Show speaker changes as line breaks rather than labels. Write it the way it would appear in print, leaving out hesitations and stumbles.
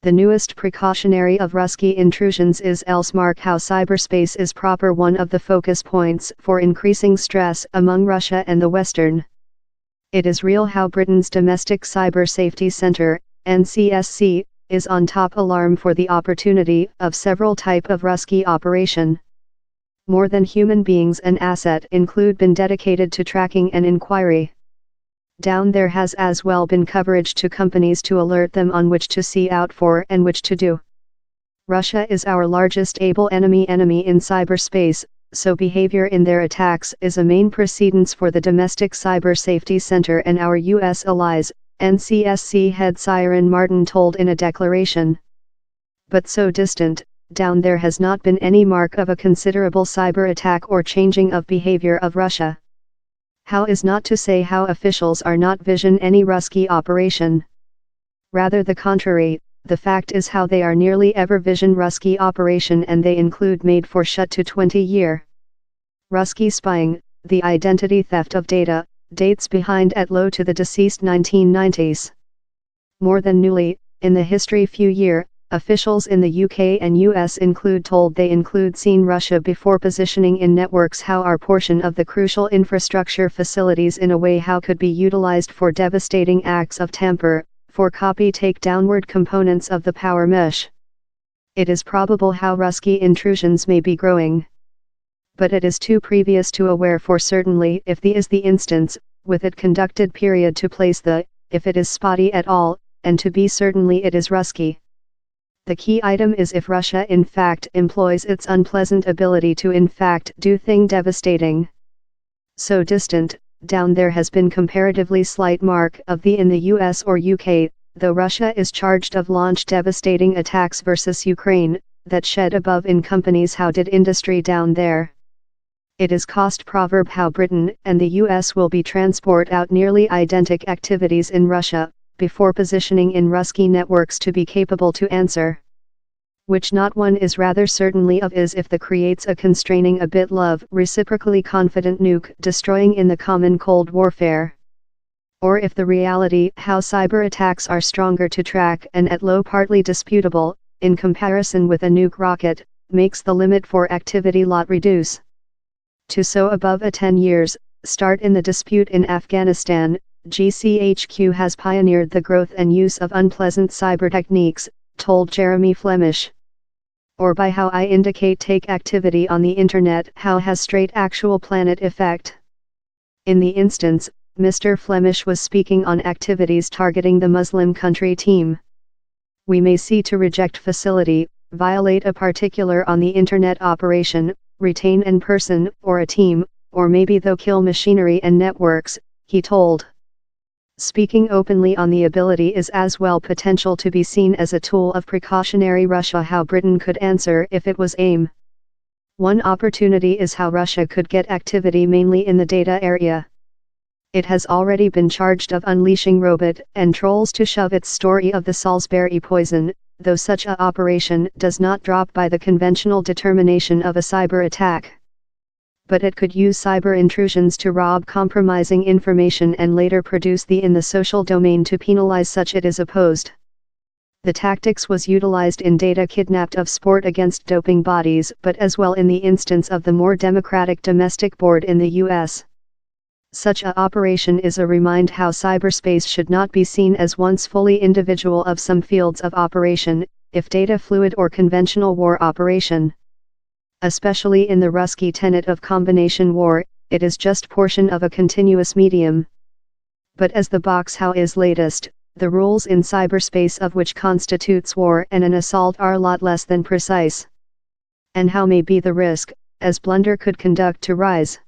The newest precautionary of Ruski intrusions is else mark how cyberspace is proper one of the focus points for increasing stress among Russia and the Western. It is real how Britain's Domestic Cyber Safety Centre, NCSC, is on top alarm for the opportunity of several type of Ruski operation. More than human beings an asset include been dedicated to tracking and inquiry. Down there has as well been coverage to companies to alert them on which to see out for and which to do. Russia is our largest able enemy in cyberspace, so behavior in their attacks is a main precedence for the Domestic Cyber Safety Center and our U.S. allies, NCSC head Cyran Martin told in a declaration. But so distant, down there has not been any mark of a considerable cyber attack or changing of behavior of Russia. How is not to say how officials are not vision any Ruski operation. Rather the contrary, the fact is how they are nearly ever vision Ruski operation and they include made for shut to 20-year. Ruski spying, the identity theft of data, dates behind at low to the deceased 1990s. More than newly, in the history few year, officials in the UK and US told they include seen Russia before positioning in networks how our portion of the crucial infrastructure facilities in a way how could be utilized for devastating acts of tamper, for copy take downward components of the power mesh. It is probable how Ruski intrusions may be growing. But it is too previous to aware for certainly if the is the instance, with it conducted period to place the, if it is spotty at all, and to be certainly it is Ruski. The key item is if Russia in fact employs its unpleasant ability to in fact do thing devastating. So distant, down there has been comparatively slight mark of the in the US or UK, though Russia is charged of launch devastating attacks versus Ukraine, that shed above in companies how did industry down there. It is cost proverb how Britain and the US will be transport out nearly identical activities in Russia, before positioning in Ruski networks to be capable to answer. Which not one is rather certainly of is if the creates a constraining a bit love reciprocally confident nuke destroying in the common cold warfare. Or if the reality how cyber attacks are stronger to track and at low partly disputable, in comparison with a nuke rocket, makes the limit for activity lot reduce. To so above a 10 years, start in the dispute in Afghanistan, GCHQ has pioneered the growth and use of unpleasant cyber techniques, told Jeremy Flemish. Or by how I indicate take activity on the internet how has straight actual planet effect. In the instance, Mr. Flemish was speaking on activities targeting the Muslim country team. We may see to reject facility, violate a particular on the internet operation, retain an person or a team, or maybe though kill machinery and networks, he told. Speaking openly on the ability is as well potential to be seen as a tool of precautionary Russia how Britain could answer if it was aim. One opportunity is how Russia could get activity mainly in the data area. It has already been charged of unleashing robot and trolls to shove its story of the Salisbury poison, though such a operation does not drop by the conventional determination of a cyber attack. But it could use cyber intrusions to rob compromising information and later produce the in the social domain to penalize such it is opposed. The tactics was utilized in data kidnapped of sport against doping bodies but as well in the instance of the more democratic domestic board in the US. Such a operation is a remind how cyberspace should not be seen as once fully individual of some fields of operation, if data fluid or conventional war operation. Especially in the Ruski tenet of combination war, it is just portion of a continuous medium. But as the box how is latest, the rules in cyberspace of which constitutes war and an assault are a lot less than precise. And how may be the risk, as blunder could conduct to rise.